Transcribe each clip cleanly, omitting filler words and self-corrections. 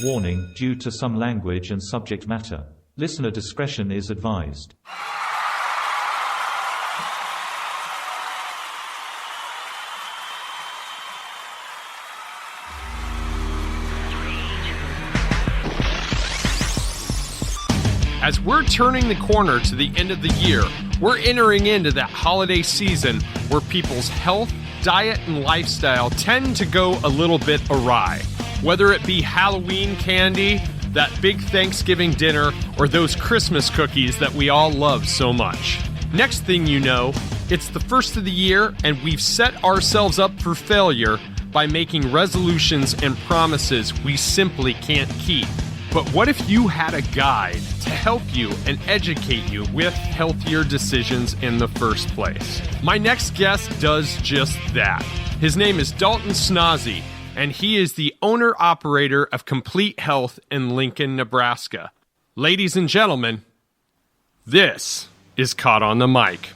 Warning, due to some language and subject matter, listener discretion is advised. As we're turning the corner to the end of the year, we're entering into that holiday season where people's health, diet, and lifestyle tend to go a little bit awry. Whether it be Halloween candy, that big Thanksgiving dinner, or those Christmas cookies that we all love so much. Next thing you know, it's the first of the year and we've set ourselves up for failure by making resolutions and promises we simply can't keep. But what if you had a guide to help you and educate you with healthier decisions in the first place? My next guest does just that. His name is Dalton Schnase, and he is the owner-operator of Complete Health in Lincoln, Nebraska. Ladies and gentlemen, this is Caught on the Mic.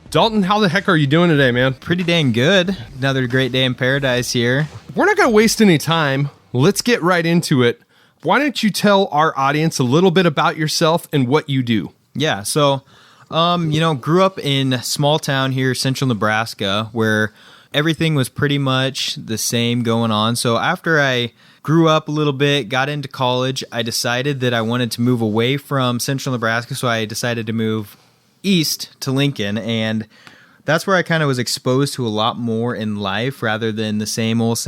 Dalton, how the heck are you doing today, man? Pretty dang good. Another great day in paradise here. We're not going to waste any time. Let's get right into it. Why don't you tell our audience a little bit about yourself and what you do? Yeah, so, grew up in a small town here, central Nebraska, where everything was pretty much the same going on. So after I grew up a little bit, got into college, I decided that I wanted to move away from central Nebraska, so I decided to move east to Lincoln, and that's where I kind of was exposed to a lot more in life rather than the same old,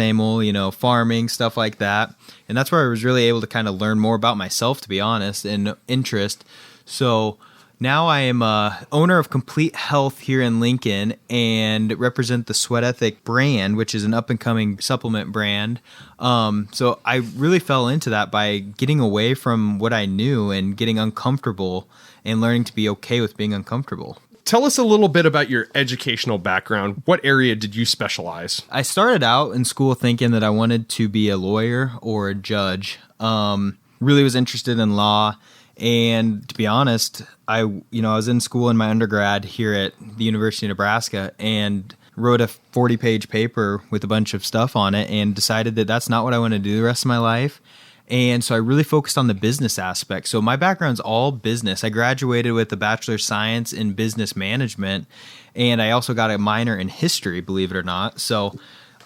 farming, stuff like that. And that's where I was really able to kind of learn more about myself, to be honest, and interest. So now I am owner of Complete Health here in Lincoln and represent the Sweat Ethic brand, which is an up-and-coming supplement brand. So I really fell into that by getting away from what I knew and getting uncomfortable and learning to be okay with being uncomfortable. Tell us a little bit about your educational background. What area did you specialize? I started out in school thinking that I wanted to be a lawyer or a judge. Really was interested in law. And to be honest, I was in school in my undergrad here at the University of Nebraska and wrote a 40-page paper with a bunch of stuff on it and decided that that's not what I want to do the rest of my life. And so I really focused on the business aspect. So my background's all business. I graduated with a Bachelor of Science in Business Management, and I also got a minor in history, believe it or not. So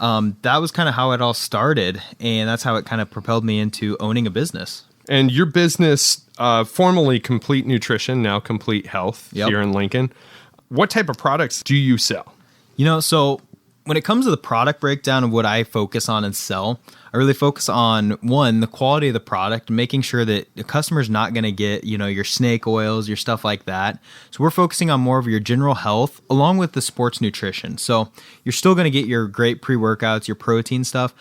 that was kind of how it all started, and that's how it kind of propelled me into owning a business. And your business, formerly Complete Nutrition, now Complete Health, here in Lincoln. What type of products do you sell? So when it comes to the product breakdown of what I focus on and sell, I really focus on, one, the quality of the product, making sure that the customer's not going to get, your snake oils, your stuff like that. So we're focusing on more of your general health along with the sports nutrition. So you're still going to get your great pre-workouts, your protein stuff,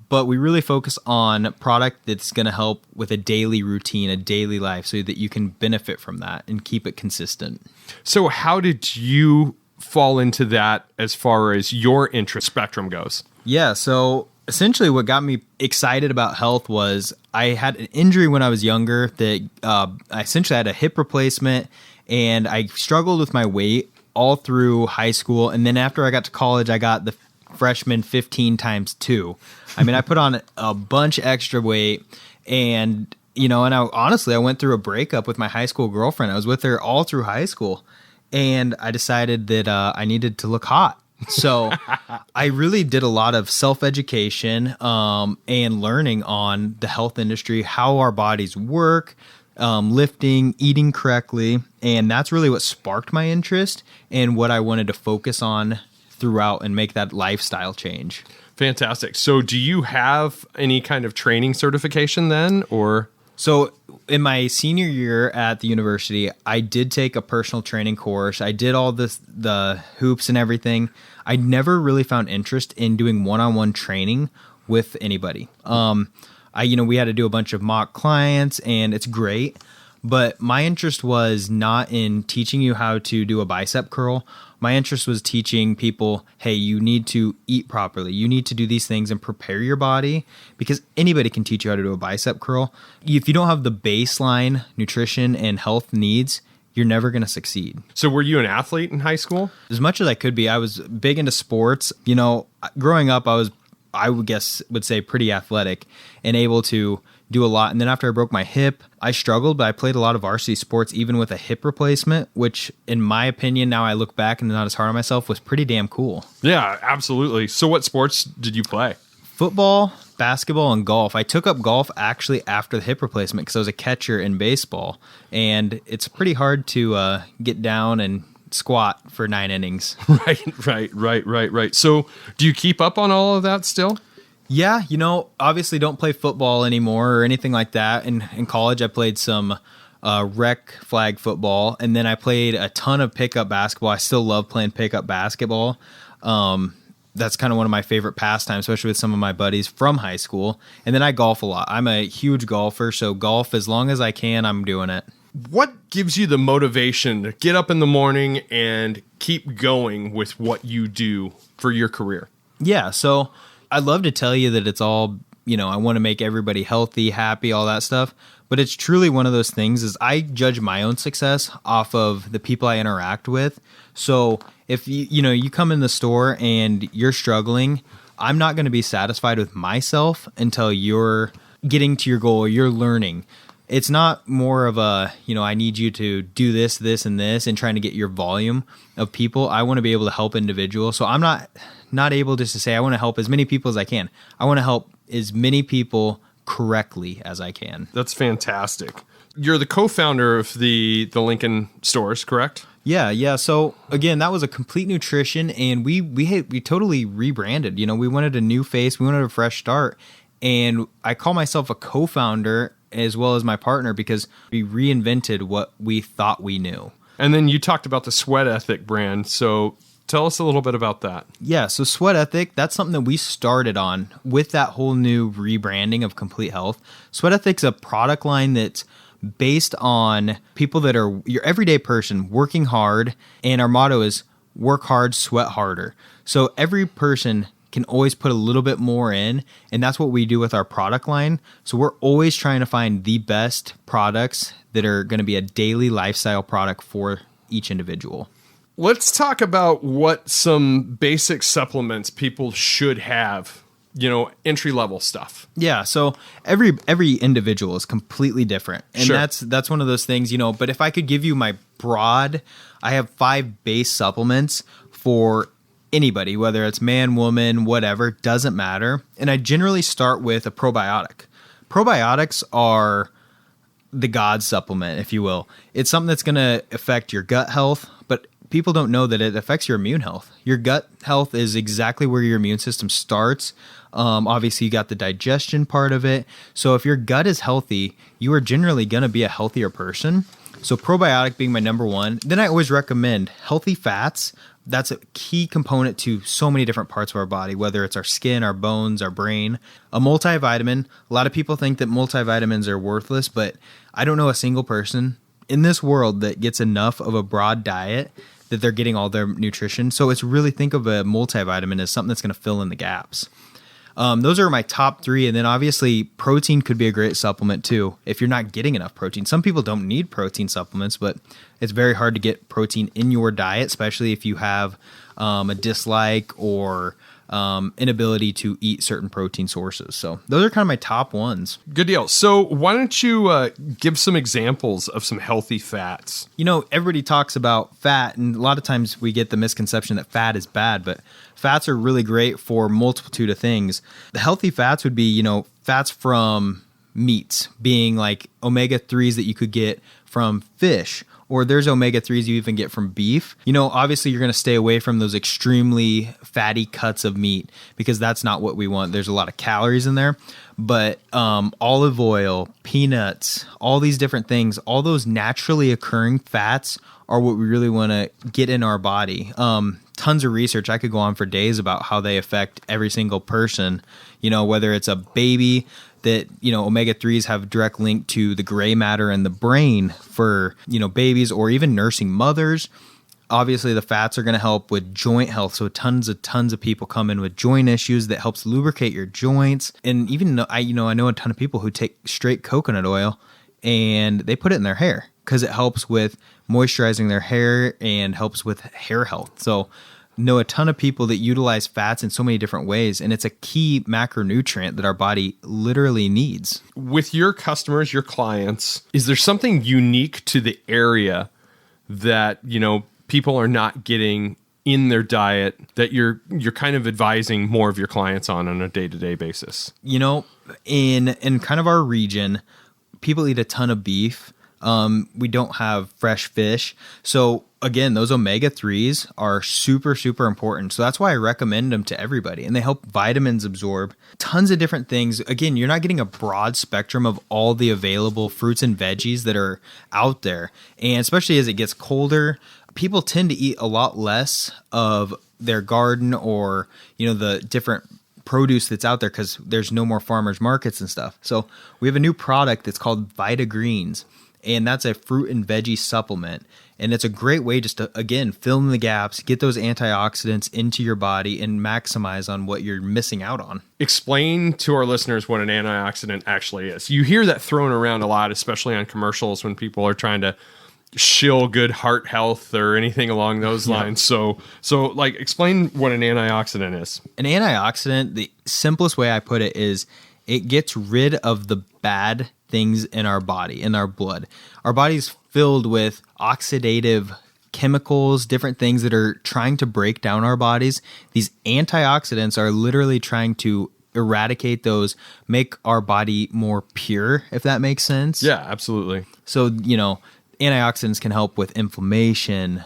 but we really focus on product that's going to help with a daily routine, a daily life, so that you can benefit from that and keep it consistent. So how did you fall into that as far as your interest spectrum goes? Yeah, so essentially what got me excited about health was I had an injury when I was younger that I essentially had a hip replacement, and I struggled with my weight all through high school. And then after I got to college, I got the freshman 15 times 2. I mean, I put on a bunch extra weight, and, I went through a breakup with my high school girlfriend. I was with her all through high school, and I decided that I needed to look hot. So I really did a lot of self-education and learning on the health industry, how our bodies work, lifting, eating correctly. And that's really what sparked my interest and what I wanted to focus on throughout and make that lifestyle change. Fantastic. So do you have any kind of training certification then, or? So in my senior year at the university, I did take a personal training course. I did all the hoops and everything. I never really found interest in doing one-on-one training with anybody. We had to do a bunch of mock clients, and it's great. But my interest was not in teaching you how to do a bicep curl. My interest was teaching people, hey, you need to eat properly. You need to do these things and prepare your body, because anybody can teach you how to do a bicep curl. If you don't have the baseline nutrition and health needs, you're never going to succeed. So were you an athlete in high school? As much as I could be. I was big into sports. Growing up, I was I would say pretty athletic and able to do a lot. And then after I broke my hip, I struggled, but I played a lot of varsity sports, even with a hip replacement, which in my opinion, now I look back and not as hard on myself, was pretty damn cool. Yeah, absolutely. So what sports did you play? Football, basketball, and golf. I took up golf actually after the hip replacement because I was a catcher in baseball, and it's pretty hard to get down and squat for 9 innings. Right. So do you keep up on all of that still? Yeah, obviously don't play football anymore or anything like that. In college, I played some rec flag football, and then I played a ton of pickup basketball. I still love playing pickup basketball. That's kind of one of my favorite pastimes, especially with some of my buddies from high school. And then I golf a lot. I'm a huge golfer, so golf, as long as I can, I'm doing it. What gives you the motivation to get up in the morning and keep going with what you do for your career? Yeah, so I'd love to tell you that it's all, I want to make everybody healthy, happy, all that stuff. But it's truly one of those things is I judge my own success off of the people I interact with. So if you come in the store and you're struggling, I'm not going to be satisfied with myself until you're getting to your goal or you're learning. It's not more of a, I need you to do this, this, and this, and trying to get your volume of people. I want to be able to help individuals. So I'm not able just to say I want to help as many people as I can. I want to help as many people correctly as I can. That's fantastic. You're the co-founder of the Lincoln stores, correct? Yeah. So again, that was a complete nutrition, and we totally rebranded. We wanted a new face, we wanted a fresh start, and I call myself a co-founder as well as my partner because we reinvented what we thought we knew. And then you talked about the Sweat Ethic brand. So tell us a little bit about that. Yeah, so Sweat Ethic, that's something that we started on with that whole new rebranding of Complete Health. Sweat Ethic's a product line that's based on people that are your everyday person working hard, and our motto is work hard, sweat harder. So every person can always put a little bit more in, and that's what we do with our product line. So we're always trying to find the best products that are going to be a daily lifestyle product for each individual. Let's talk about what some basic supplements people should have, entry-level stuff. Yeah, so every individual is completely different. And Sure. that's one of those things, but if I could give you my broad, I have 5 base supplements for anybody, whether it's man, woman, whatever, doesn't matter. And I generally start with a probiotic. Probiotics are the God supplement, if you will. It's something that's going to affect your gut health, but people don't know that it affects your immune health. Your gut health is exactly where your immune system starts. Obviously, you got the digestion part of it. So if your gut is healthy, you are generally going to be a healthier person. So probiotic being my number one. Then I always recommend healthy fats. That's a key component to so many different parts of our body, whether it's our skin, our bones, our brain. A multivitamin. A lot of people think that multivitamins are worthless, but I don't know a single person in this world that gets enough of a broad diet that they're getting all their nutrition. So it's really, think of a multivitamin as something that's going to fill in the gaps. Those are my top 3. And then obviously protein could be a great supplement too if you're not getting enough protein. Some people don't need protein supplements, but it's very hard to get protein in your diet, especially if you have a dislike or inability to eat certain protein sources. So those are kind of my top ones. Good deal. So why don't you give some examples of some healthy fats? Everybody talks about fat, and a lot of times we get the misconception that fat is bad, but fats are really great for a multitude of things. The healthy fats would be, fats from meats, being like omega-3s that you could get from fish, or there's omega-3s you even get from beef. Obviously you're going to stay away from those extremely fatty cuts of meat because that's not what we want. There's a lot of calories in there, but olive oil, peanuts, all these different things, all those naturally occurring fats are what we really want to get in our body. Tons of research. I could go on for days about how they affect every single person, whether it's a baby that, omega-3s have direct link to the gray matter in the brain for, babies or even nursing mothers. Obviously, the fats are going to help with joint health. So tons of people come in with joint issues that helps lubricate your joints. And even I know a ton of people who take straight coconut oil and they put it in their hair because it helps with moisturizing their hair and helps with hair health. So know a ton of people that utilize fats in so many different ways, and it's a key macronutrient that our body literally needs. With your customers, your clients, is there something unique to the area that, people are not getting in their diet that you're kind of advising more of your clients on a day-to-day basis? In kind of our region, people eat a ton of beef. We don't have fresh fish. So again, those omega-3s are super, super important. So that's why I recommend them to everybody. And they help vitamins absorb tons of different things. Again, you're not getting a broad spectrum of all the available fruits and veggies that are out there. And especially as it gets colder, people tend to eat a lot less of their garden or, the different produce that's out there because there's no more farmers markets and stuff. So we have a new product that's called Vita Greens. And that's a fruit and veggie supplement. And it's a great way just to, again, fill in the gaps, get those antioxidants into your body, and maximize on what you're missing out on. Explain to our listeners what an antioxidant actually is. You hear that thrown around a lot, especially on commercials when people are trying to shill good heart health or anything along those lines. So explain what an antioxidant is. An antioxidant, the simplest way I put it is it gets rid of the bad things in our body, in our blood. Our body's filled with oxidative chemicals, different things that are trying to break down our bodies. These antioxidants are literally trying to eradicate those, make our body more pure, if that makes sense. Yeah, absolutely. So, antioxidants can help with inflammation,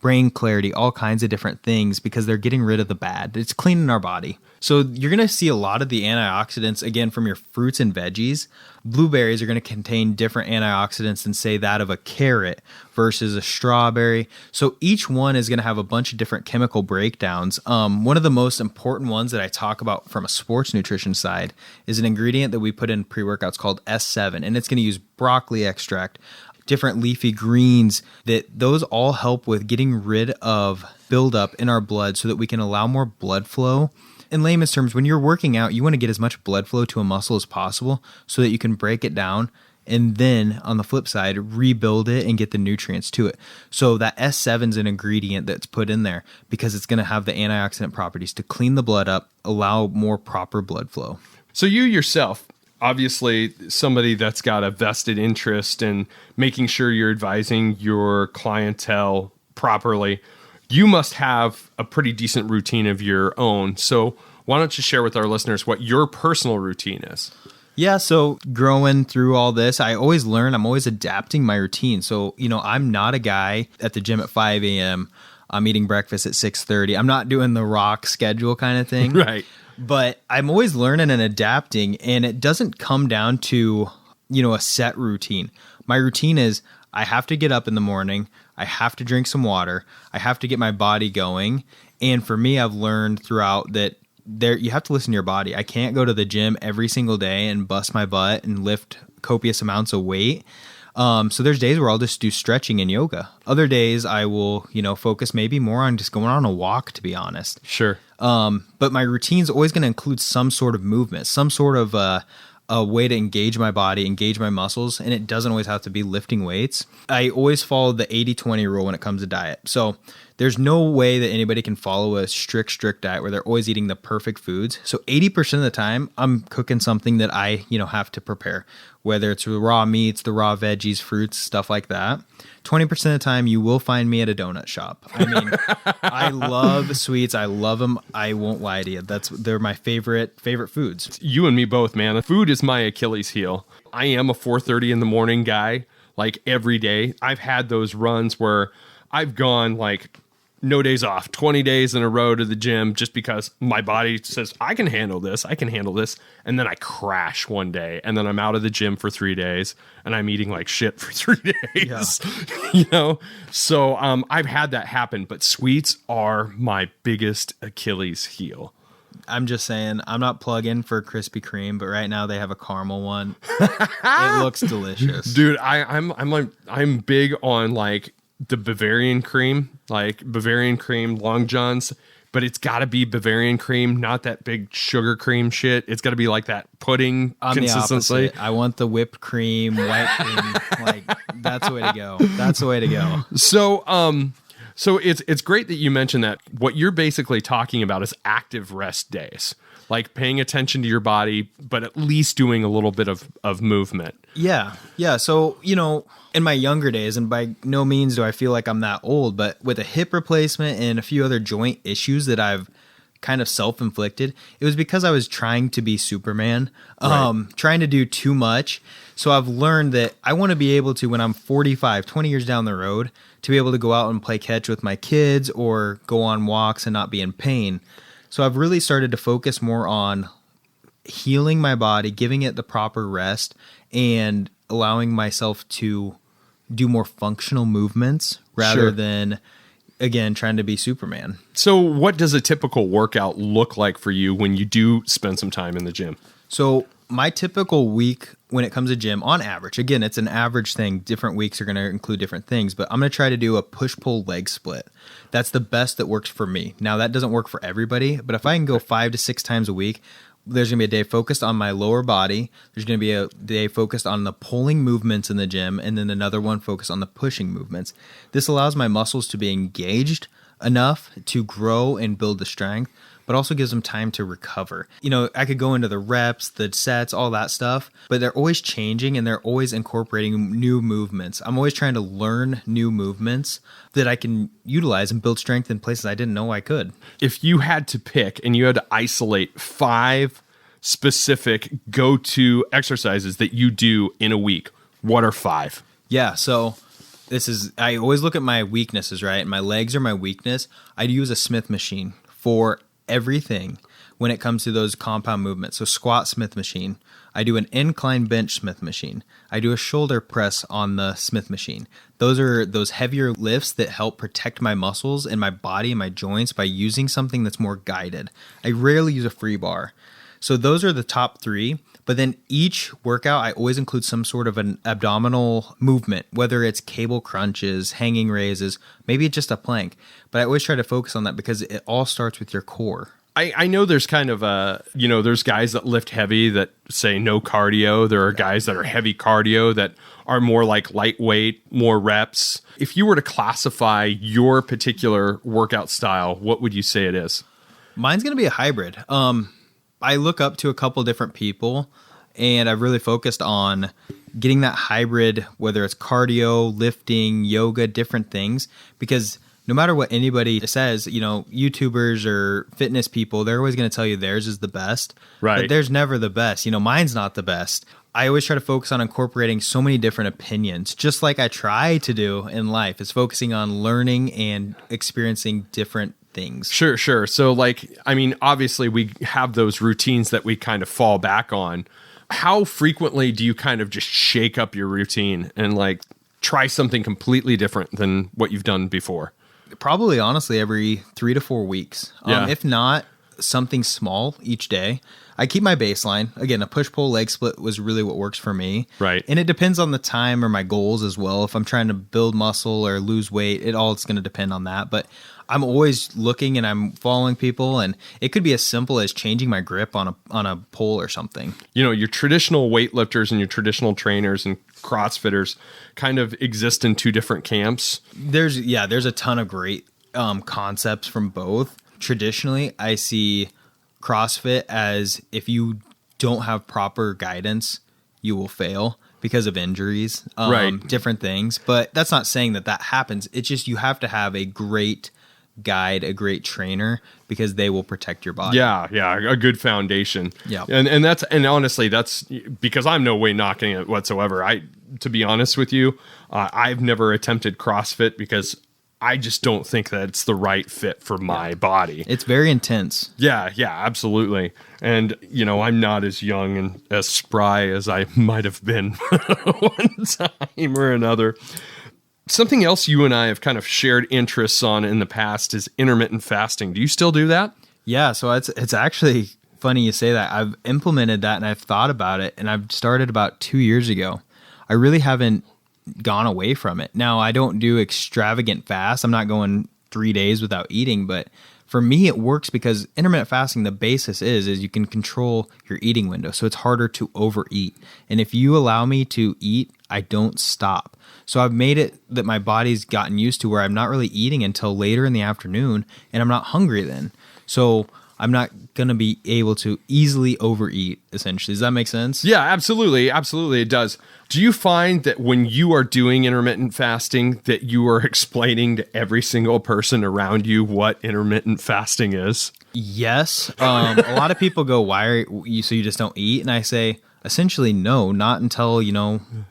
brain clarity, all kinds of different things because they're getting rid of the bad. It's cleaning our body. So you're going to see a lot of the antioxidants, again, from your fruits and veggies. Blueberries are going to contain different antioxidants than, say, that of a carrot versus a strawberry. So each one is going to have a bunch of different chemical breakdowns. One of the most important ones that I talk about from a sports nutrition side is an ingredient that we put in pre-workouts called S7, and it's going to use broccoli extract, different leafy greens, that those all help with getting rid of buildup in our blood so that we can allow more blood flow. In layman's terms, when you're working out, you want to get as much blood flow to a muscle as possible so that you can break it down and then, on the flip side, rebuild it and get the nutrients to it. So that S7 is an ingredient that's put in there because it's going to have the antioxidant properties to clean the blood up, allow more proper blood flow. So you yourself, obviously somebody that's got a vested interest in making sure you're advising your clientele properly, you must have a pretty decent routine of your own. So why don't you share with our listeners what your personal routine is? Yeah, so growing through all this, I always learn. I'm always adapting my routine. So, I'm not a guy at the gym at 5 a.m. I'm eating breakfast at 6:30. I'm not doing the rock schedule kind of thing. Right. But I'm always learning and adapting, and it doesn't come down to, a set routine. My routine is I have to get up in the morning. I have to drink some water. I have to get my body going. And for me, I've learned throughout that you have to listen to your body. I can't go to the gym every single day and bust my butt and lift copious amounts of weight. So there's days where I'll just do stretching and yoga. Other days I will, focus maybe more on just going on a walk, to be honest. Sure. But my routine is always going to include some sort of movement, some sort of a way to engage my body, engage my muscles, and it doesn't always have to be lifting weights. I always follow the 80-20 rule when it comes to diet. So there's no way that anybody can follow a strict diet where they're always eating the perfect foods. So 80% of the time, I'm cooking something that I, have to prepare, whether it's the raw meats, the raw veggies, fruits, stuff like that. 20% of the time, you will find me at a donut shop. I mean, I love sweets. I love them. I won't lie to you. They're my favorite foods. You and me both, man. Food is my Achilles heel. I am a 4:30 in the morning guy, like every day. I've had those runs where I've gone like no days off, 20 days in a row to the gym just because my body says, I can handle this. And then I crash one day and then I'm out of the gym for 3 days and I'm eating like shit for 3 days, So I've had that happen, but sweets are my biggest Achilles heel. I'm just saying, I'm not plugging for Krispy Kreme, but right now they have a caramel one. It looks delicious. Dude, I'm big on like the Bavarian cream, Long Johns, but it's got to be Bavarian cream, not that big sugar cream shit. It's got to be like that pudding consistency. I want the whipped cream, white cream. Like that's the way to go. So, So it's great that you mentioned that. What you're basically talking about is active rest days, like paying attention to your body, but at least doing a little bit of movement. Yeah. So, in my younger days, and by no means do I feel like I'm that old, but with a hip replacement and a few other joint issues that I've kind of self-inflicted, it was because I was trying to be Superman, trying to do too much. So I've learned that I want to be able to, when I'm 45, 20 years down the road, to be able to go out and play catch with my kids or go on walks and not be in pain. So I've really started to focus more on healing my body, giving it the proper rest, and allowing myself to do more functional movements rather than, again, trying to be Superman. So what does a typical workout look like for you when you do spend some time in the gym? So my typical week when it comes to gym, on average, again, it's an average thing. Different weeks are going to include different things, but I'm going to try to do a push-pull leg split. That's the best that works for me. Now, that doesn't work for everybody, but if I can go 5 to 6 times a week, there's going to be a day focused on my lower body. There's going to be a day focused on the pulling movements in the gym, and then another one focused on the pushing movements. This allows my muscles to be engaged enough to grow and build the strength, but also gives them time to recover. I could go into the reps, the sets, all that stuff, but they're always changing and they're always incorporating new movements. I'm always trying to learn new movements that I can utilize and build strength in places I didn't know I could. If you had to pick and you had to isolate 5 specific go-to exercises that you do in a week, what are 5? Yeah, so I always look at my weaknesses, right? My legs are my weakness. I use a Smith machine for everything when it comes to those compound movements. So squat Smith machine. I do an incline bench Smith machine. I do a shoulder press on the Smith machine. Those are those heavier lifts that help protect my muscles and my body and my joints by using something that's more guided. I rarely use a free bar. So those are the top 3. But then each workout, I always include some sort of an abdominal movement, whether it's cable crunches, hanging raises, maybe just a plank. But I always try to focus on that because it all starts with your core. I know there's kind of there's guys that lift heavy that say no cardio. There are guys that are heavy cardio that are more like lightweight, more reps. If you were to classify your particular workout style, what would you say it is? Mine's going to be a hybrid. I look up to a couple different people, and I've really focused on getting that hybrid, whether it's cardio, lifting, yoga, different things, because no matter what anybody says, YouTubers or fitness people, they're always going to tell you theirs is the best. Right. But there's never the best. Mine's not the best. I always try to focus on incorporating so many different opinions, just like I try to do in life, is focusing on learning and experiencing different things. Sure. So obviously we have those routines that we kind of fall back on. How frequently do you kind of just shake up your routine and try something completely different than what you've done before? Probably, honestly, every 3 to 4 weeks. Yeah. If not, something small each day. I keep my baseline. Again, a push-pull leg split was really what works for me. Right. And it depends on the time or my goals as well. If I'm trying to build muscle or lose weight, it's going to depend on that. But I'm always looking and I'm following people, and it could be as simple as changing my grip on a pole or something. Your traditional weightlifters and your traditional trainers and CrossFitters kind of exist in 2 different camps. There's a ton of great concepts from both. Traditionally, I see CrossFit as if you don't have proper guidance, you will fail because of injuries, right. Different things. But that's not saying that happens. It's just you have to have a great guide, a great trainer, because they will protect your body. Yeah, a good foundation. Yeah. And honestly, that's because I'm no way knocking it whatsoever. To be honest with you, I've never attempted CrossFit because I just don't think that it's the right fit for my body. It's very intense. Yeah, absolutely. And, I'm not as young and as spry as I might have been one time or another. Something else you and I have kind of shared interests on in the past is intermittent fasting. Do you still do that? Yeah, so it's actually funny you say that. I've implemented that and I've thought about it, and I've started about 2 years ago. I really haven't gone away from it. Now, I don't do extravagant fasts. I'm not going 3 days without eating, but for me, it works because intermittent fasting, the basis is you can control your eating window. So it's harder to overeat. And if you allow me to eat, I don't stop. So I've made it that my body's gotten used to where I'm not really eating until later in the afternoon, and I'm not hungry then. So I'm not going to be able to easily overeat, essentially. Does that make sense? Yeah, absolutely. Absolutely, it does. Do you find that when you are doing intermittent fasting that you are explaining to every single person around you what intermittent fasting is? Yes. A lot of people go, why are you, so you just don't eat? And I say, essentially, no, not until,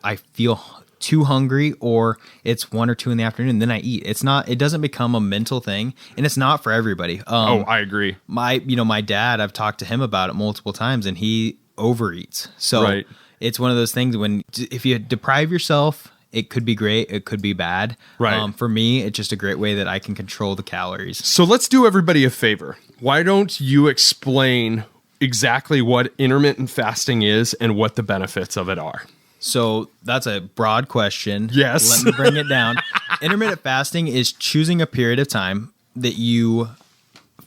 I feel too hungry or it's 1 or 2 in the afternoon, then I eat. It doesn't become a mental thing, and it's not for everybody. I agree. My dad, I've talked to him about it multiple times, and he overeats. So It's one of those things if you deprive yourself, it could be great, it could be bad. Right. For me, it's just a great way that I can control the calories. So let's do everybody a favor. Why don't you explain exactly what intermittent fasting is and what the benefits of it are? So that's a broad question. Yes. Let me bring it down. Intermittent fasting is choosing a period of time that you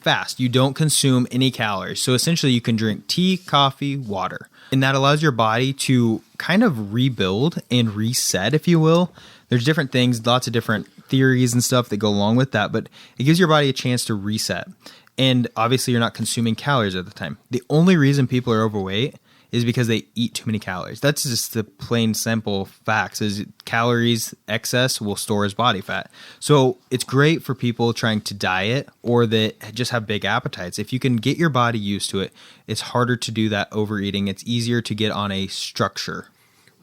fast. You don't consume any calories. So essentially you can drink tea, coffee, water. And that allows your body to kind of rebuild and reset, if you will. There's different things, lots of different theories and stuff that go along with that, but it gives your body a chance to reset. And obviously you're not consuming calories at the time. The only reason people are overweight is because they eat too many calories. That's just the plain simple facts, is calories excess will store as body fat. So it's great for people trying to diet or that just have big appetites. If you can get your body used to it, it's harder to do that overeating. It's easier to get on a structure.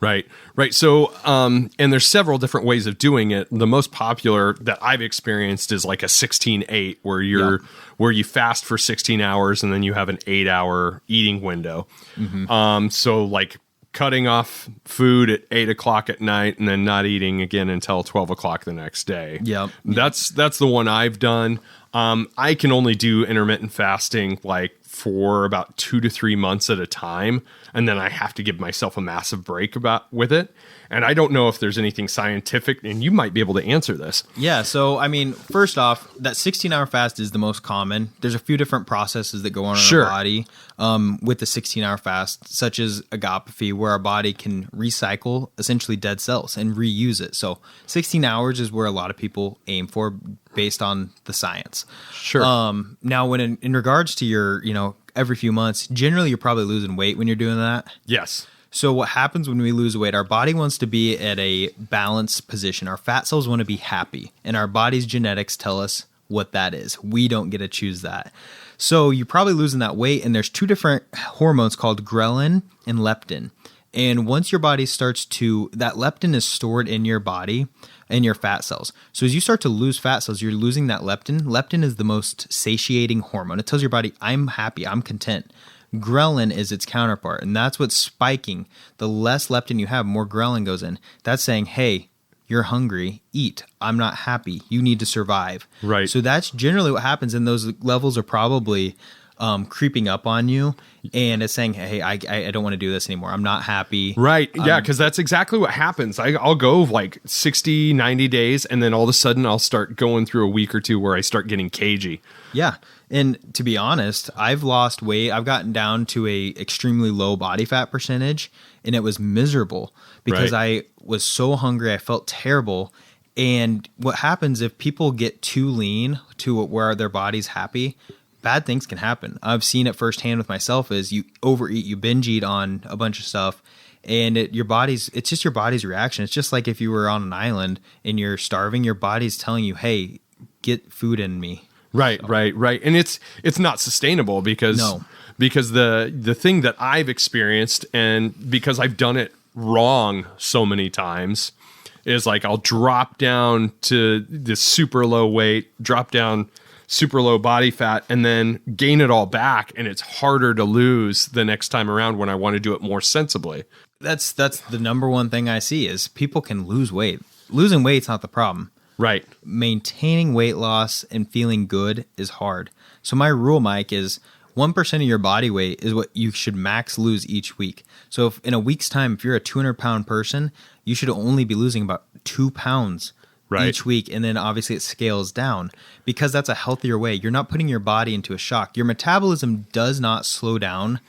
Right. So, and there's several different ways of doing it. The most popular that I've experienced is like a 16-8, where you fast for 16 hours and then you have an 8-hour eating window. Mm-hmm. So like cutting off food at 8 o'clock at night and then not eating again until 12 o'clock the next day. Yep. That's the one I've done. I can only do intermittent fasting like for about 2 to 3 months at a time, and then I have to give myself a massive break with it. And I don't know if there's anything scientific, and you might be able to answer this. Yeah, so I mean, first off, that 16-hour fast is the most common. There's a few different processes that go on in our body with the 16-hour fast, such as agapophy, where our body can recycle essentially dead cells and reuse it. So 16 hours is where a lot of people aim for based on the science. Sure. Now, when in regards to your, every few months, generally you're probably losing weight when you're doing that. Yes. So what happens when we lose weight, our body wants to be at a balanced position. Our fat cells want to be happy, and our body's genetics tell us what that is. We don't get to choose that. So you're probably losing that weight, and there's 2 different hormones called ghrelin and leptin. And once your body starts to, that leptin is stored in your body and your fat cells. So as you start to lose fat cells, you're losing that leptin. Leptin is the most satiating hormone. It tells your body, I'm happy, I'm content. Ghrelin is its counterpart, and that's what's spiking. The less leptin you have, more ghrelin goes in. That's saying, hey, you're hungry, eat. I'm not happy. You need to survive. Right. So that's generally what happens, and those levels are probably creeping up on you, and it's saying, hey, I don't want to do this anymore. I'm not happy. Right. Yeah, because that's exactly what happens. I'll go like 60, 90 days, and then all of a sudden I'll start going through a week or 2 where I start getting cagey. Yeah. And to be honest, I've lost weight. I've gotten down to a extremely low body fat percentage, and it was miserable because I was so hungry. I felt terrible. And what happens if people get too lean to where their body's happy, bad things can happen. I've seen it firsthand with myself. Is you overeat, you binge eat on a bunch of stuff, and it's just your body's reaction. It's just like if you were on an island and you're starving, your body's telling you, hey, get food in me. Right. And it's not sustainable because the thing that I've experienced, and because I've done it wrong so many times, is like I'll drop down to this super low weight, drop down super low body fat, and then gain it all back, and it's harder to lose the next time around when I want to do it more sensibly. That's the number one thing I see is people can lose weight. Losing weight's not the problem. Right. Maintaining weight loss and feeling good is hard. So my rule, Mike, is 1% of your body weight is what you should max lose each week. So if in a week's time, if you're a 200-pound person, you should only be losing about 2 pounds each week. And then obviously it scales down because that's a healthier way. You're not putting your body into a shock. Your metabolism does not slow down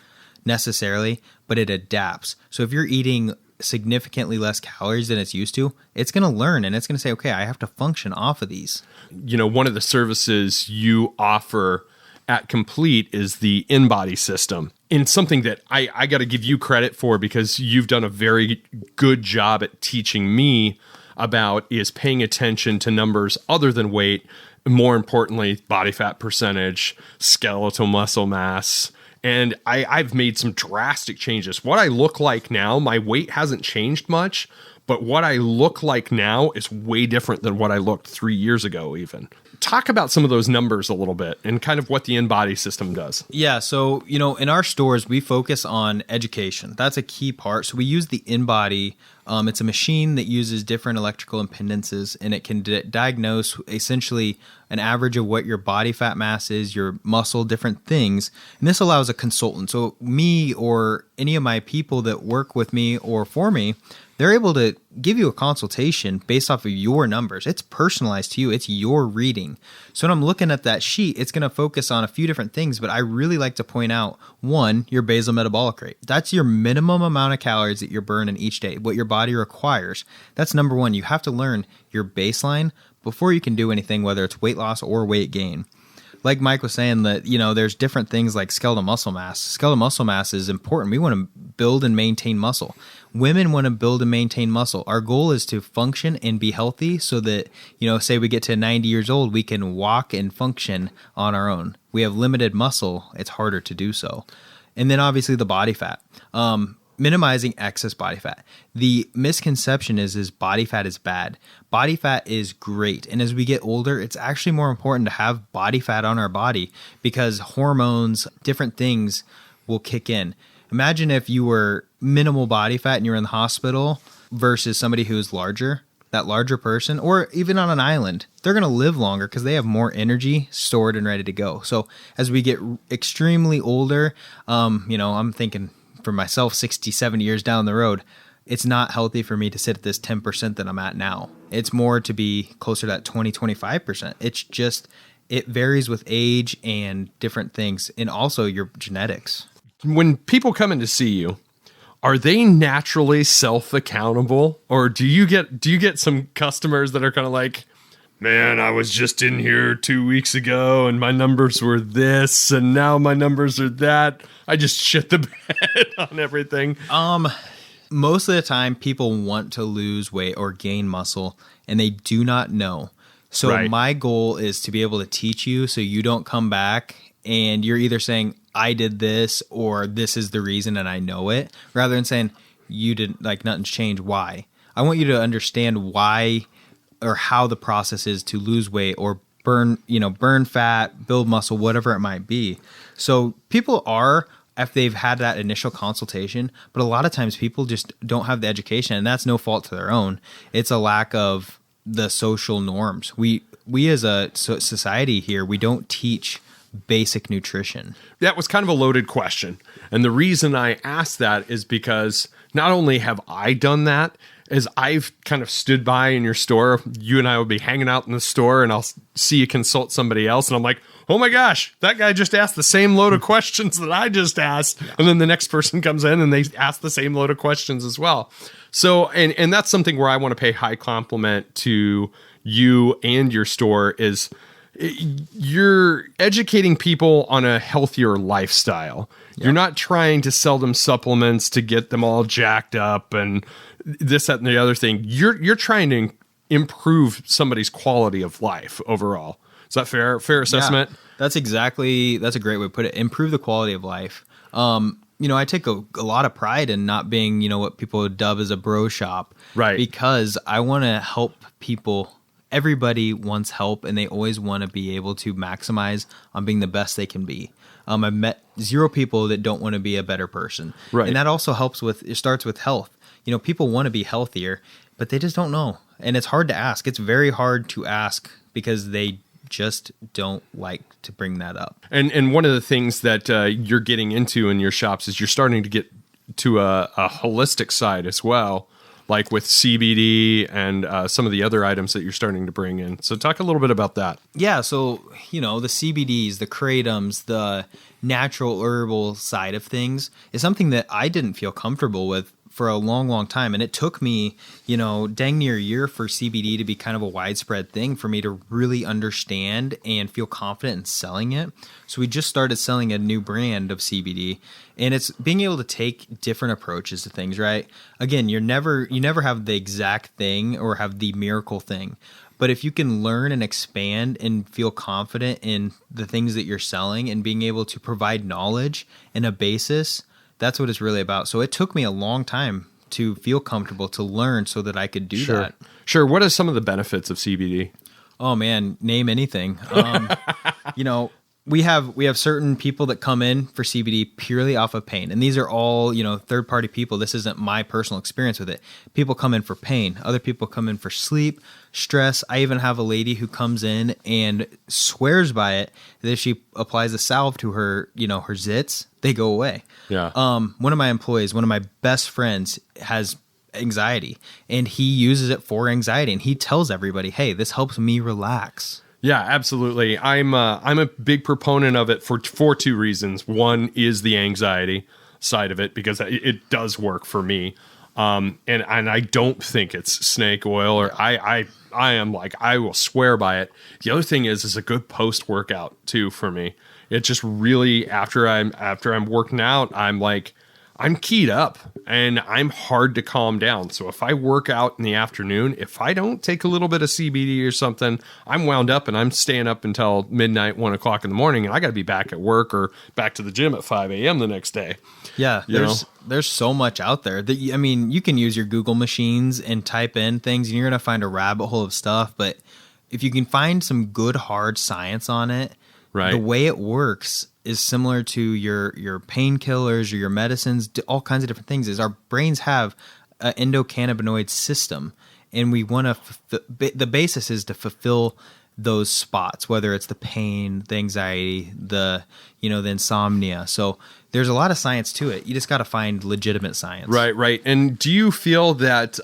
necessarily, but it adapts. So if you're eating significantly less calories than it's used to, it's going to learn and it's going to say, okay, I have to function off of these. One of the services you offer at Complete is the in-body system. And something that I got to give you credit for, because you've done a very good job at teaching me about, is paying attention to numbers other than weight. More importantly, body fat percentage, skeletal muscle mass. And I've made some drastic changes. What I look like now, my weight hasn't changed much, but what I look like now is way different than what I looked 3 years ago even. Talk about some of those numbers a little bit and kind of what the in-body system does. Yeah, so, in our stores, we focus on education. That's a key part. So we use the in-body. It's a machine that uses different electrical impedances, and it can diagnose essentially an average of what your body fat mass is, your muscle, different things. And this allows a consultant. So me or any of my people that work with me or for me, they're able to give you a consultation based off of your numbers. It's personalized to you. It's your reading. So when I'm looking at that sheet, it's going to focus on a few different things, but I really like to point out, one, your basal metabolic rate. That's your minimum amount of calories that you're burning each day, what your body requires. That's number one. You have to learn your baseline before you can do anything, whether it's weight loss or weight gain. Like Mike was saying, that there's different things like skeletal muscle mass. Skeletal muscle mass is important. We want to build and maintain muscle. Women want to build and maintain muscle. Our goal is to function and be healthy so that, say we get to 90 years old, we can walk and function on our own. We have limited muscle. It's harder to do so. And then obviously the body fat. Minimizing excess body fat. The misconception is body fat is bad. Body fat is great. And as we get older, it's actually more important to have body fat on our body because hormones, different things will kick in. Imagine if you were minimal body fat and you're in the hospital versus somebody who's larger. That larger person, or even on an island, they're going to live longer because they have more energy stored and ready to go. So as we get extremely older, I'm thinking for myself, 60, 70 years down the road, it's not healthy for me to sit at this 10% that I'm at now. It's more to be closer to that 20, 25%. It's just, it varies with age and different things, and also your genetics. When people come in to see you, are they naturally self-accountable, or do you get some customers that are kind of like, man, I was just in here 2 weeks ago and my numbers were this and now my numbers are that. I just shit the bed on everything. Most of the time people want to lose weight or gain muscle and they do not know. So Right. My goal is to be able to teach you so you don't come back and you're either saying, I did this or this is the reason and I know it, rather than saying you didn't, like nothing's changed. Why? I want you to understand why or how the process is to lose weight or burn fat, build muscle, whatever it might be. So people are, if they've had that initial consultation, but a lot of times people just don't have the education, and that's no fault to their own. It's a lack of the social norms. We as a society here, we don't teach basic nutrition. That was kind of a loaded question. And the reason I asked that is because not only have I done that, as I've kind of stood by in your store, you and I will be hanging out in the store and I'll see you consult somebody else. And I'm like, oh my gosh, that guy just asked the same load of questions that I just asked. Yeah. And then the next person comes in and they ask the same load of questions as well. So, and that's something where I want to pay high compliment to you and your store is you're educating people on a healthier lifestyle. Yeah. You're not trying to sell them supplements to get them all jacked up and this, that, and the other thing. You're trying to improve somebody's quality of life overall. Is that fair assessment? Yeah, that's a great way to put it. Improve the quality of life. I take a lot of pride in not being, what people would dub as a bro shop. Right. Because I want to help people. Everybody wants help and they always want to be able to maximize on being the best they can be. I've met zero people that don't want to be a better person. Right. And that also it starts with health. People want to be healthier, but they just don't know. And it's hard to ask. It's very hard to ask because they just don't like to bring that up. And one of the things that you're getting into in your shops is you're starting to get to a holistic side as well, like with CBD and some of the other items that you're starting to bring in. So talk a little bit about that. Yeah, so, the CBDs, the kratom, the natural herbal side of things is something that I didn't feel comfortable with for a long, long time. And it took me, dang near a year for CBD to be kind of a widespread thing for me to really understand and feel confident in selling it. So we just started selling a new brand of CBD, and it's being able to take different approaches to things, right? Again, you never have the exact thing or have the miracle thing. But if you can learn and expand and feel confident in the things that you're selling and being able to provide knowledge and a basis, that's what it's really about. So it took me a long time to feel comfortable to learn so that I could do that. Sure. What are some of the benefits of CBD? Oh man, name anything. We have certain people that come in for CBD purely off of pain. And these are all, third-party people. This isn't my personal experience with it. People come in for pain. Other people come in for sleep, stress. I even have a lady who comes in and swears by it that if she applies a salve to her, her zits, they go away. Yeah. One of my employees, one of my best friends has anxiety, and he uses it for anxiety. And he tells everybody, hey, this helps me relax. Yeah, absolutely. I'm a big proponent of it for two reasons. One is the anxiety side of it, because it does work for me. And I don't think it's snake oil, or I am like, I will swear by it. The other thing is a good post-workout too for me. It just really, after I'm working out, I'm like, I'm keyed up and I'm hard to calm down. So if I work out in the afternoon, if I don't take a little bit of CBD or something, I'm wound up and I'm staying up until midnight, 1 o'clock in the morning, and I got to be back at work or back to the gym at 5 a.m. the next day. Yeah, there's so much out there that you can use your Google machines and type in things, and you're gonna find a rabbit hole of stuff. But if you can find some good hard science on it, right, the way it works is similar to your painkillers or your medicines, all kinds of different things. Is our brains have an endocannabinoid system, and we want to. The basis is to fulfill those spots, whether it's the pain, the anxiety, the insomnia. So there's a lot of science to it. You just got to find legitimate science. Right. And do you feel that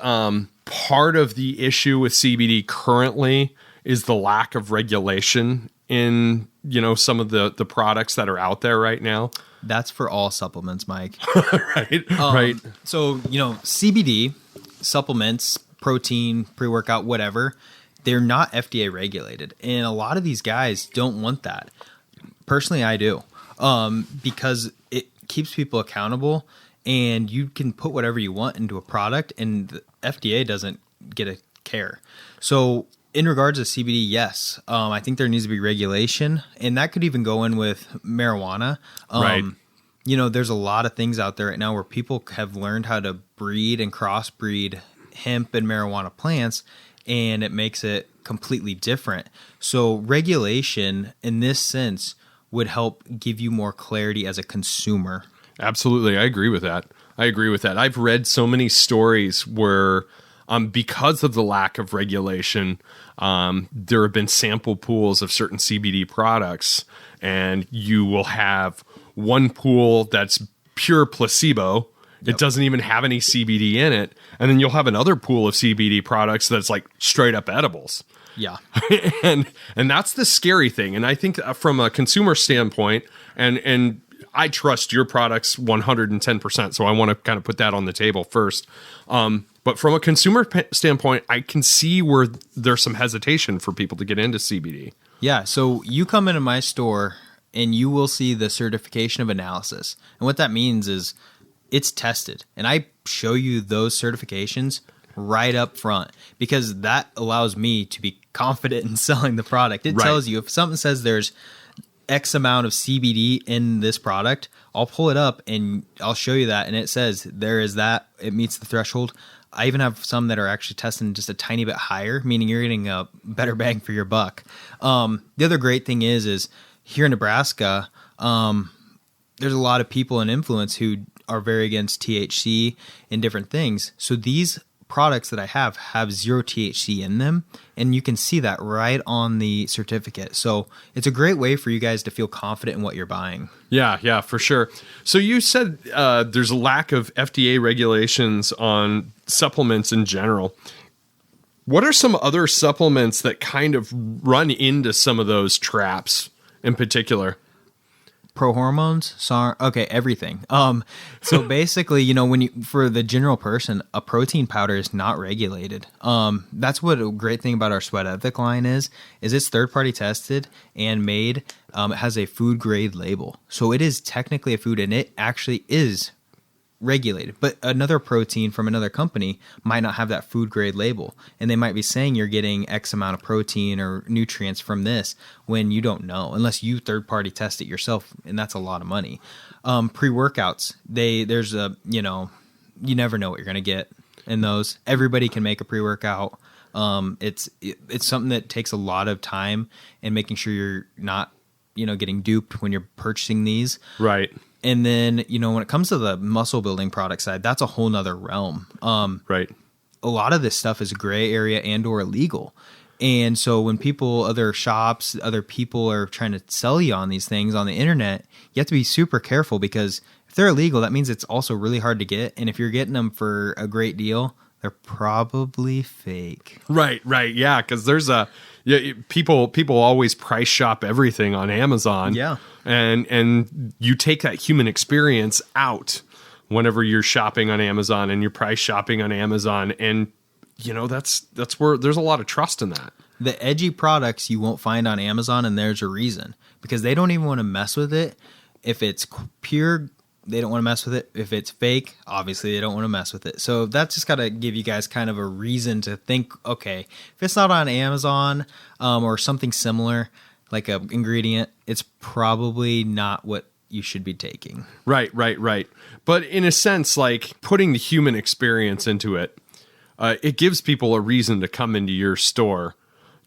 part of the issue with CBD currently is the lack of regulation in some of the products that are out there right now? That's for all supplements, Mike. Right. So CBD supplements, protein, pre-workout, whatever, they're not FDA regulated, and a lot of these guys don't want that. Personally, I do, because it keeps people accountable, and you can put whatever you want into a product, and the FDA doesn't get a care. So in regards to CBD, yes, I think there needs to be regulation, and that could even go in with marijuana. Right. There's a lot of things out there right now where people have learned how to breed and crossbreed hemp and marijuana plants, and it makes it completely different. So regulation in this sense would help give you more clarity as a consumer. Absolutely. I agree with that. I've read so many stories where because of the lack of regulation, there have been sample pools of certain CBD products, and you will have one pool that's pure placebo. It doesn't even have any CBD in it. And then you'll have another pool of CBD products that's like straight up edibles. Yeah. and that's the scary thing. And I think from a consumer standpoint, and I trust your products 110%. So I want to kind of put that on the table first. But from a consumer standpoint, I can see where there's some hesitation for people to get into CBD. Yeah. So you come into my store and you will see the certification of analysis. And what that means is it's tested. And I show you those certifications right up front, because that allows me to be confident in selling the product. It tells you if something says there's X amount of CBD in this product, I'll pull it up and I'll show you that. And it says there is that, it meets the threshold. I even have some that are actually testing just a tiny bit higher, meaning you're getting a better bang for your buck. The other great thing is here in Nebraska, there's a lot of people in influence who are very against THC and different things. So these products that I have 0 THC in them, and you can see that right on the certificate. So it's a great way for you guys to feel confident in what you're buying. Yeah, for sure. So you said there's a lack of FDA regulations on supplements in general. What are some other supplements that kind of run into some of those traps in particular? Pro hormones, okay, everything. So basically, for the general person, a protein powder is not regulated. That's what a great thing about our Sweat Ethic line is it's third party tested and made. It has a food grade label, so it is technically a food, and it actually is regulated. But another protein from another company might not have that food grade label, and they might be saying you're getting X amount of protein or nutrients from this when you don't know, unless you third party test it yourself, and that's a lot of money. Pre-workouts, there's you never know what you're going to get in those. Everybody can make a pre-workout. It's something that takes a lot of time and making sure you're not getting duped when you're purchasing these. Right. And then, when it comes to the muscle building product side, that's a whole nother realm. Right. A lot of this stuff is gray area and or illegal. And so when other shops, other people are trying to sell you on these things on the internet, you have to be super careful, because if they're illegal, that means it's also really hard to get. And if you're getting them for a great deal, they're probably fake. Right. Yeah, because there's people always price shop everything on Amazon. Yeah. And you take that human experience out whenever you're shopping on Amazon and you're price shopping on Amazon, and that's where there's a lot of trust in that. The edgy products you won't find on Amazon, and there's a reason, because they don't even want to mess with it. If it's pure, they don't want to mess with it. If it's fake, obviously they don't want to mess with it. So that's just got to give you guys kind of a reason to think, okay, if it's not on Amazon or something similar, like a ingredient, it's probably not what you should be taking. Right. But in a sense, like putting the human experience into it, it gives people a reason to come into your store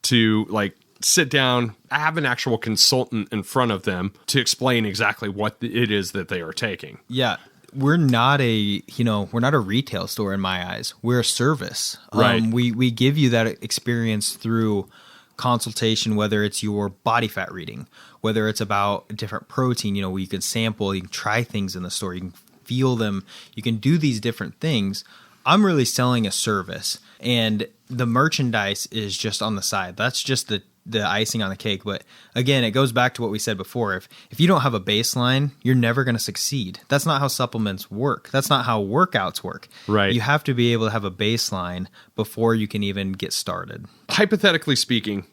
to like sit down, have an actual consultant in front of them to explain exactly what it is that they are taking. Yeah. We're not a retail store in my eyes. We're a service. Right. We give you that experience through consultation, whether it's your body fat reading, whether it's about a different protein, where you can sample, you can try things in the store, you can feel them, you can do these different things. I'm really selling a service, and the merchandise is just on the side. That's just the icing on the cake. But again, it goes back to what we said before. If you don't have a baseline, you're never going to succeed. That's not how supplements work. That's not how workouts work. Right. You have to be able to have a baseline before you can even get started. Hypothetically speaking,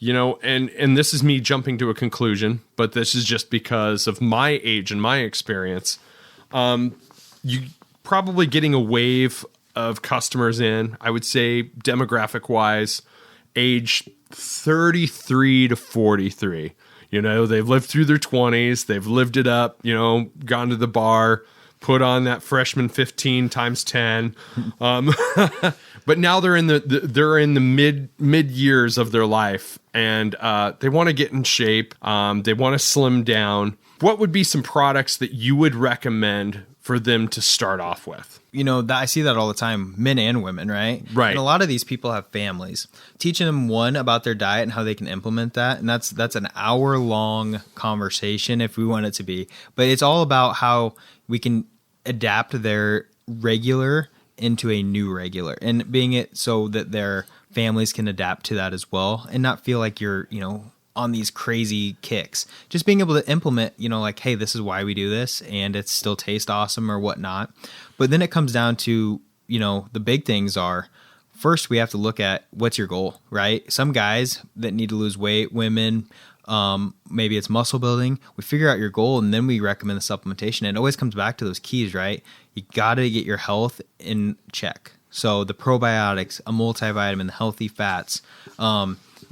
and this is me jumping to a conclusion, but this is just because of my age and my experience. You probably getting a wave of customers in, I would say demographic wise, age 33 to 43. They've lived through their 20s, they've lived it up, gone to the bar, put on that freshman 15 times 10. But now they're in the mid years of their life, and they want to get in shape. They want to slim down. What would be some products that you would recommend for them to start off with? I see that all the time, men and women, right? Right. And a lot of these people have families. Teaching them about their diet and how they can implement that, and that's an hour-long conversation if we want it to be. But it's all about how we can adapt their regular into a new regular, and being it so that their families can adapt to that as well, and not feel like you're, on these crazy kicks. Just being able to implement, like, hey, this is why we do this, and it still tastes awesome or whatnot. But then it comes down to, the big things are, first we have to look at what's your goal, right? Some guys that need to lose weight, women, maybe it's muscle building. We figure out your goal, and then we recommend the supplementation. And it always comes back to those keys, right? You got to get your health in check. So the probiotics, a multivitamin, the healthy fats.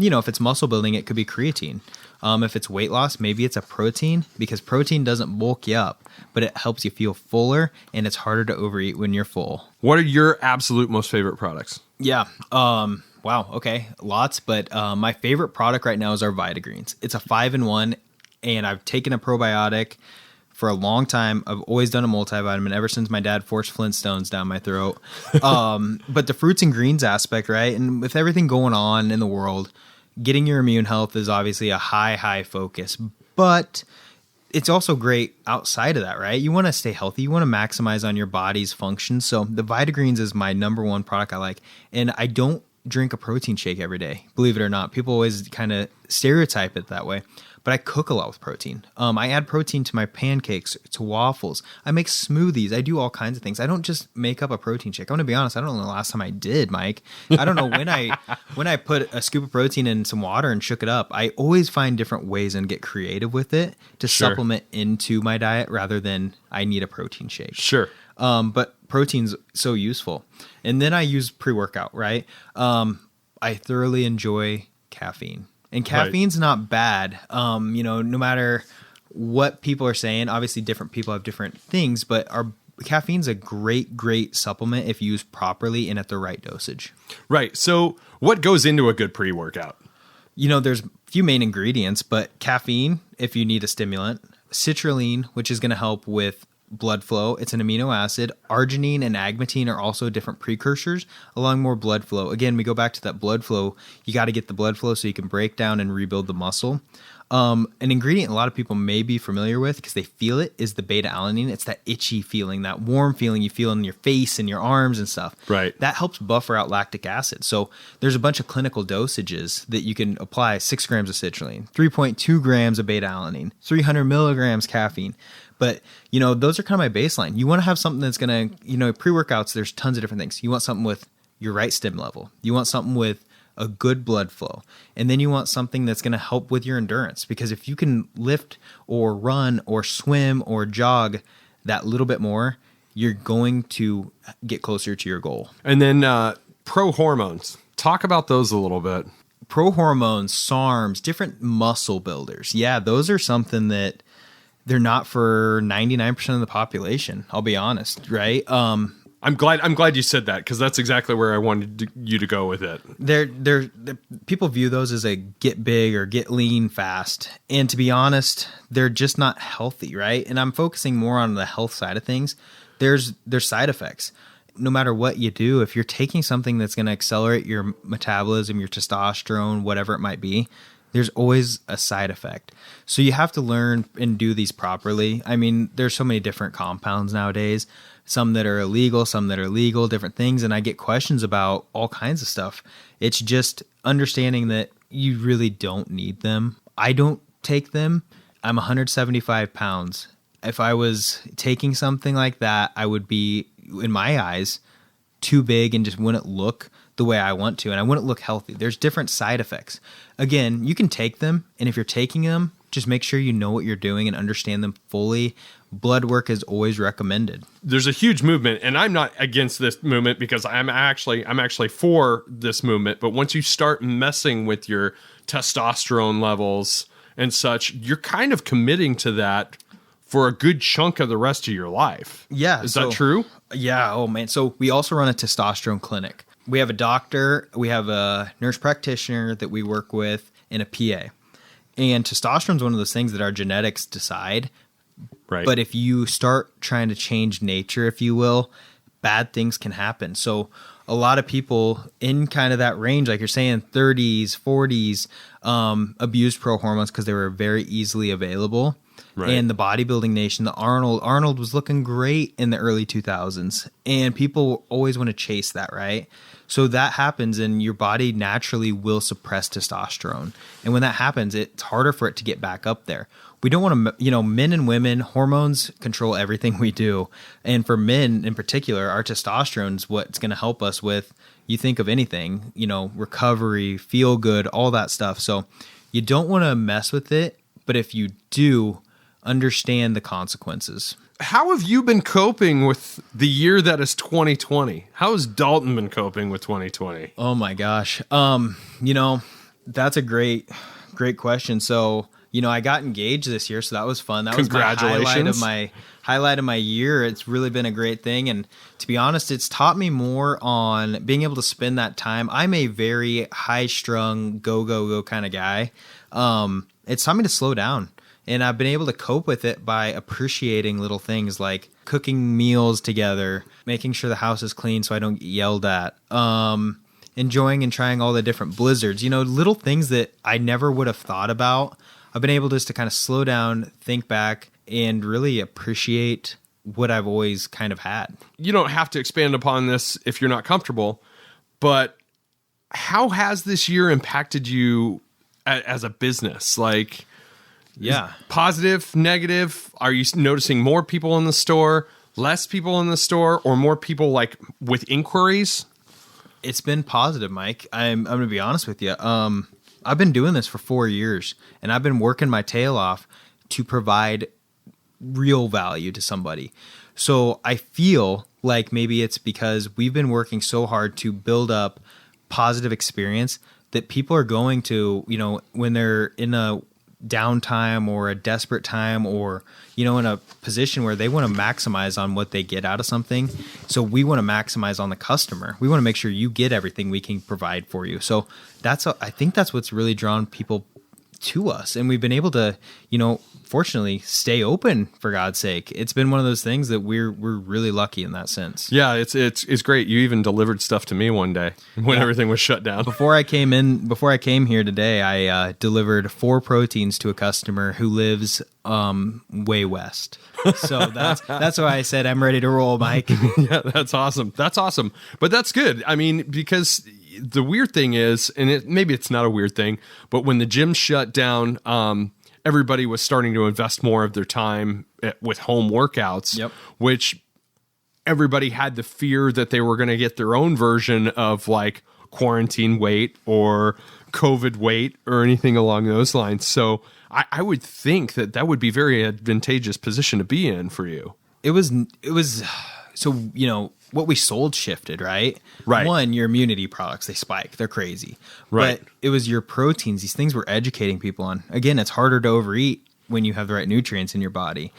If it's muscle building, it could be creatine. If it's weight loss, maybe it's a protein, because protein doesn't bulk you up, but it helps you feel fuller, and it's harder to overeat when you're full. What are your absolute most favorite products? Yeah. Wow. Okay. Lots. But my favorite product right now is our Vitagreens. It's a 5-in-1, and I've taken a probiotic for a long time. I've always done a multivitamin ever since my dad forced Flintstones down my throat. But the fruits and greens aspect, right? And with everything going on in the world, getting your immune health is obviously a high focus, but it's also great outside of that, right? You want to stay healthy. You want to maximize on your body's function. So the Vitagreens is my number one product I like. And I don't drink a protein shake every day, believe it or not. People always kind of stereotype it that way. but I cook a lot with protein. I add protein to my pancakes, to waffles. I make smoothies. I do all kinds of things. I don't just make up a protein shake. I'm going to be honest. I don't know the last time I did, Mike. I don't know when I put a scoop of protein in some water and shook it up. I always find different ways and get creative with it to supplement into my diet rather than I need a protein shake. Sure. But protein's so useful. And then I use pre-workout, right? I thoroughly enjoy caffeine. And caffeine's not bad. No matter what people are saying, obviously different people have different things, but caffeine's a great supplement if used properly and at the right dosage. Right. So what goes into a good pre-workout? There's a few main ingredients, but caffeine, if you need a stimulant, citrulline, which is going to help with blood flow. It's an amino acid. Arginine and agmatine are also different precursors, allowing more blood flow. Again, we go back to that blood flow. You got to get the blood flow so you can break down and rebuild the muscle. An ingredient a lot of people may be familiar with because they feel it is the beta-alanine. It's that itchy feeling, that warm feeling you feel in your face and your arms and stuff. Right. That helps buffer out lactic acid. So there's a bunch of clinical dosages that you can apply. 6 grams of citrulline, 3.2 grams of beta-alanine, 300 milligrams caffeine. But, those are kind of my baseline. You want to have something that's going to, pre-workouts, there's tons of different things. You want something with your right stim level. You want something with a good blood flow. And then you want something that's going to help with your endurance. Because if you can lift or run or swim or jog that little bit more, you're going to get closer to your goal. And then pro-hormones. Talk about those a little bit. Pro-hormones, SARMs, different muscle builders. Yeah, those are something that they're not for 99% of the population. I'll be honest, right? I'm glad you said that because that's exactly where I wanted you to go with it. They're people view those as a get big or get lean fast, and to be honest, they're just not healthy, right? And I'm focusing more on the health side of things. There's side effects. No matter what you do, if you're taking something that's going to accelerate your metabolism, your testosterone, whatever it might be, there's always a side effect. So you have to learn and do these properly. I mean, there's so many different compounds nowadays, some that are illegal, some that are legal, different things. And I get questions about all kinds of stuff. It's just understanding that you really don't need them. I don't take them. I'm 175 pounds. If I was taking something like that, I would be, in my eyes, too big and just wouldn't look the way I want to, and I wouldn't look healthy. There's different side effects. Again, you can take them, and if you're taking them, just make sure you know what you're doing and understand them fully. Blood work is always recommended. There's a huge movement, and I'm not against this movement because I'm actually for this movement. But once you start messing with your testosterone levels and such, you're kind of committing to that for a good chunk of the rest of your life. Yeah. Is that true? Yeah. Oh, man. So we also run a testosterone clinic. We have a doctor, we have a nurse practitioner that we work with, and a PA. And testosterone is one of those things that our genetics decide. Right. But if you start trying to change nature, if you will, bad things can happen. So a lot of people in kind of that range, like you're saying, 30s, 40s, abused pro hormones because they were very easily available. Right. And the bodybuilding nation, the Arnold was looking great in the early 2000s. And people always want to chase that, right? So that happens, and your body naturally will suppress testosterone. And when that happens, it's harder for it to get back up there. We don't want to, men and women, hormones control everything we do. And for men in particular, our testosterone is what's going to help us with, you think of anything, recovery, feel good, all that stuff. So you don't want to mess with it. But if you do, understand the consequences. How have you been coping with the year that is 2020? How has Dalton been coping with 2020? Oh my gosh. That's a great question. So, I got engaged this year, so that was fun. That was my highlight of my year. It's really been a great thing. And to be honest, it's taught me more on being able to spend that time. I'm a very high strung, go kind of guy. It's taught me to slow down. And I've been able to cope with it by appreciating little things like cooking meals together, making sure the house is clean so I don't get yelled at, enjoying and trying all the different blizzards, little things that I never would have thought about. I've been able just to kind of slow down, think back, and really appreciate what I've always kind of had. You don't have to expand upon this if you're not comfortable, but how has this year impacted you as a business? Like, Yeah. Positive, negative? Are you noticing more people in the store, less people in the store, or more people like with inquiries? It's been positive, Mike. I'm going to be honest with you. I've been doing this for 4 years, and I've been working my tail off to provide real value to somebody. So I feel like maybe it's because we've been working so hard to build up positive experience that people are going to, when they're in a downtime or a desperate time or, in a position where they want to maximize on what they get out of something. So we want to maximize on the customer. We want to make sure you get everything we can provide for you. So I think that's what's really drawn people to us. And we've been able to, fortunately stay open, for God's sake. It's been one of those things that we're really lucky in that sense. Yeah, it's great. You even delivered stuff to me one day when everything was shut down. Before I came here today, I delivered 4 proteins to a customer who lives way west. So that's why I said I'm ready to roll, Mike. Yeah, that's awesome. That's awesome. But that's good. I mean, because the weird thing is, and maybe it's not a weird thing, but when the gym shut down, everybody was starting to invest more of their time with home workouts, which everybody had the fear that they were going to get their own version of like quarantine weight or COVID weight or anything along those lines. So I would think that would be very advantageous position to be in for you. It was so, what we sold shifted, right? Right. One, your immunity products, they spike. They're crazy. Right. But it was your proteins. These things we're educating people on. Again, it's harder to overeat when you have the right nutrients in your body.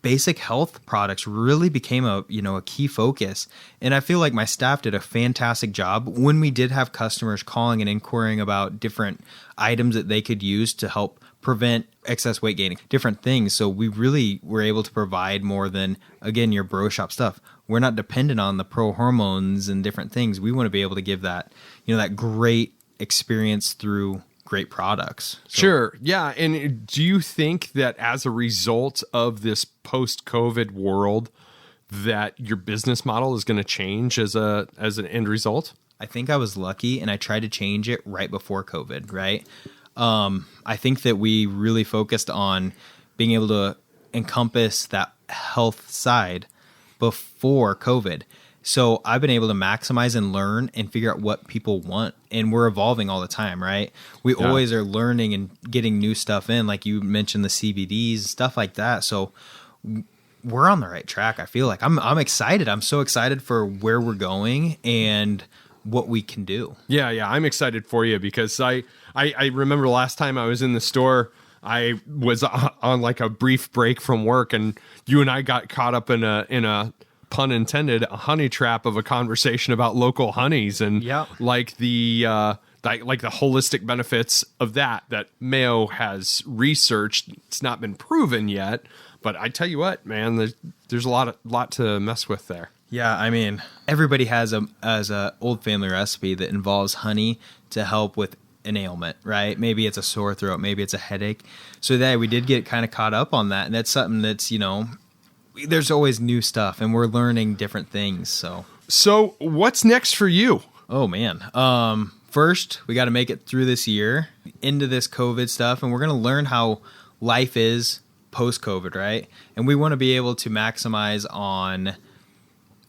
Basic health products really became a key focus. And I feel like my staff did a fantastic job when we did have customers calling and inquiring about different items that they could use to help prevent excess weight gaining, different things. So we really were able to provide more than, again, your bro shop stuff. We're not dependent on the pro hormones and different things. We want to be able to give that, that great experience through great products. So. Sure. Yeah. And do you think that as a result of this post-COVID world that your business model is going to change as an end result? I think I was lucky and I tried to change it right before COVID, right? I think that we really focused on being able to encompass that health side before COVID. So I've been able to maximize and learn and figure out what people want. And we're evolving all the time, right? We always are learning and getting new stuff in. Like you mentioned, the CBDs, stuff like that. So we're on the right track. I feel like I'm excited. I'm so excited for where we're going and what we can do. Yeah. I'm excited for you because I remember last time I was in the store, I was on like a brief break from work and you and I got caught up in a pun intended, a honey trap of a conversation about local honeys and like the holistic benefits of that Mayo has researched. It's not been proven yet, but I tell you what, man, there's a lot to mess with there. Yeah, I mean, everybody has a old family recipe that involves honey to help with an ailment, right? Maybe it's a sore throat, maybe it's a headache. So that we did get kind of caught up on that, and that's something that's, there's always new stuff, and we're learning different things. So what's next for you? Oh man, first we got to make it through this year into this COVID stuff, and we're gonna learn how life is post-COVID, right? And we want to be able to maximize on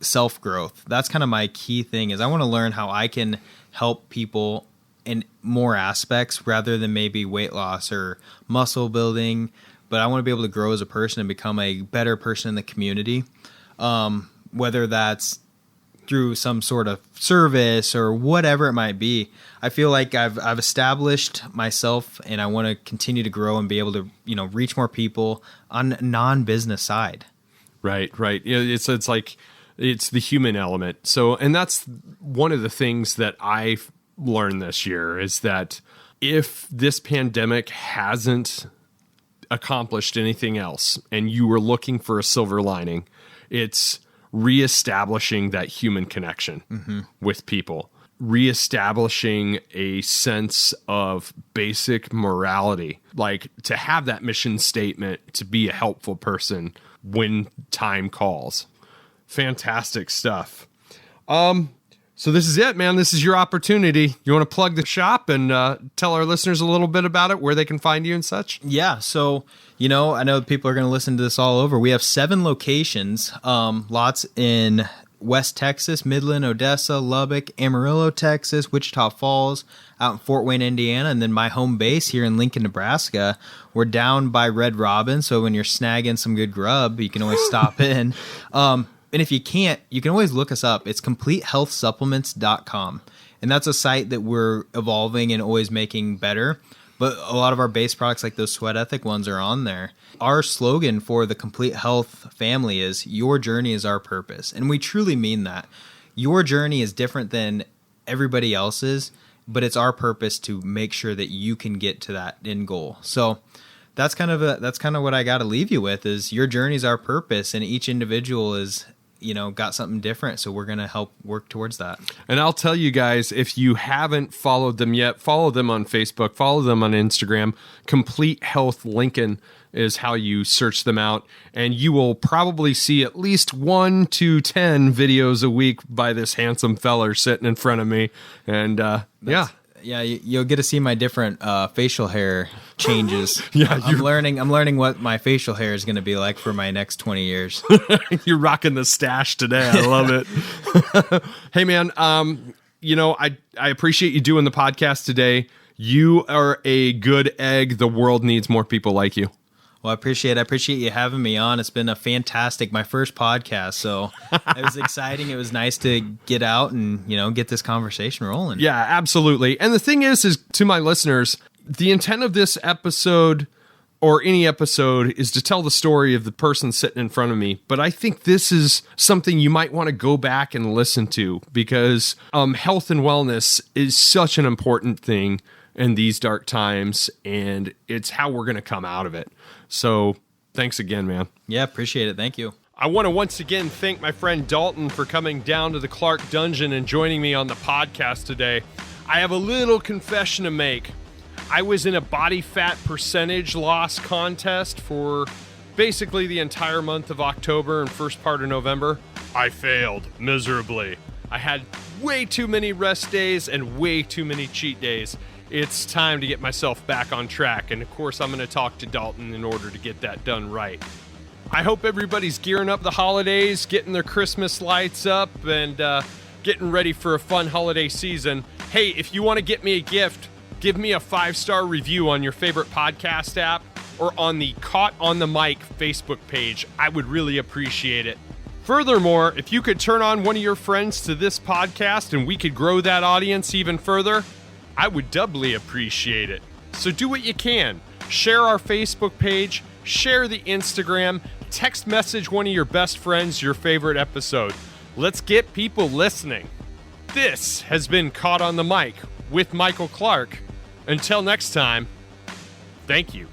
self-growth. That's kind of my key thing. Is I want to learn how I can help people in more aspects rather than maybe weight loss or muscle building. But I want to be able to grow as a person and become a better person in the community, whether that's through some sort of service or whatever it might be. I feel like I've established myself, and I want to continue to grow and be able to reach more people on a non-business side. Right. It's like it's the human element. So, and that's one of the things that I've learned this year is that if this pandemic hasn't accomplished anything else and you were looking for a silver lining, it's reestablishing that human connection with people, reestablishing a sense of basic morality, like to have that mission statement to be a helpful person when time calls. Fantastic stuff. So this is it, man. This is your opportunity. You want to plug the shop and tell our listeners a little bit about it, where they can find you and such? Yeah. So, I know people are going to listen to this all over. We have 7 locations, lots in West Texas, Midland, Odessa, Lubbock, Amarillo, Texas, Wichita Falls, out in Fort Wayne, Indiana, and then my home base here in Lincoln, Nebraska. We're down by Red Robin, so when you're snagging some good grub, you can always stop in. And if you can't, you can always look us up. It's CompleteHealthSupplements.com, and that's a site that we're evolving and always making better. But a lot of our base products, like those Sweat Ethic ones, are on there. Our slogan for the Complete Health family is, your journey is our purpose. And we truly mean that. Your journey is different than everybody else's, but it's our purpose to make sure that you can get to that end goal. So that's kind of what I got to leave you with, is your journey is our purpose, and each individual is got something different. So we're going to help work towards that. And I'll tell you guys, if you haven't followed them yet, follow them on Facebook, follow them on Instagram. Complete Health Lincoln is how you search them out. And you will probably see at least 1 to 10 videos a week by this handsome feller sitting in front of me. And yeah, you'll get to see my different facial hair changes. Yeah, I'm learning what my facial hair is going to be like for my next 20 years. You're rocking the stash today. I love it. Hey, man, I appreciate you doing the podcast today. You are a good egg. The world needs more people like you. Well, I appreciate you having me on. It's been my first podcast, so it was exciting. It was nice to get out and, get this conversation rolling. Yeah, absolutely. And the thing is to my listeners, the intent of this episode, or any episode, is to tell the story of the person sitting in front of me. But I think this is something you might want to go back and listen to, because health and wellness is such an important thing in these dark times, and it's how we're going to come out of it. So thanks again, man. Yeah, appreciate it. Thank you. I want to once again thank my friend Dalton for coming down to the Clark Dungeon and joining me on the podcast today. I have a little confession to make. I was in a body fat percentage loss contest for basically the entire month of October and first part of November. I failed miserably. I had way too many rest days and way too many cheat days. It's time to get myself back on track, and of course I'm going to talk to Dalton in order to get that done right. I hope everybody's gearing up the holidays, getting their Christmas lights up, and getting ready for a fun holiday season. Hey, if you want to get me a gift, give me a 5-star review on your favorite podcast app or on the Caught on the Mic Facebook page. I would really appreciate it. Furthermore, if you could turn on one of your friends to this podcast and we could grow that audience even further, I would doubly appreciate it. So do what you can. Share our Facebook page, share the Instagram, text message one of your best friends your favorite episode. Let's get people listening. This has been Caught on the Mic with Michael Clark. Until next time, thank you.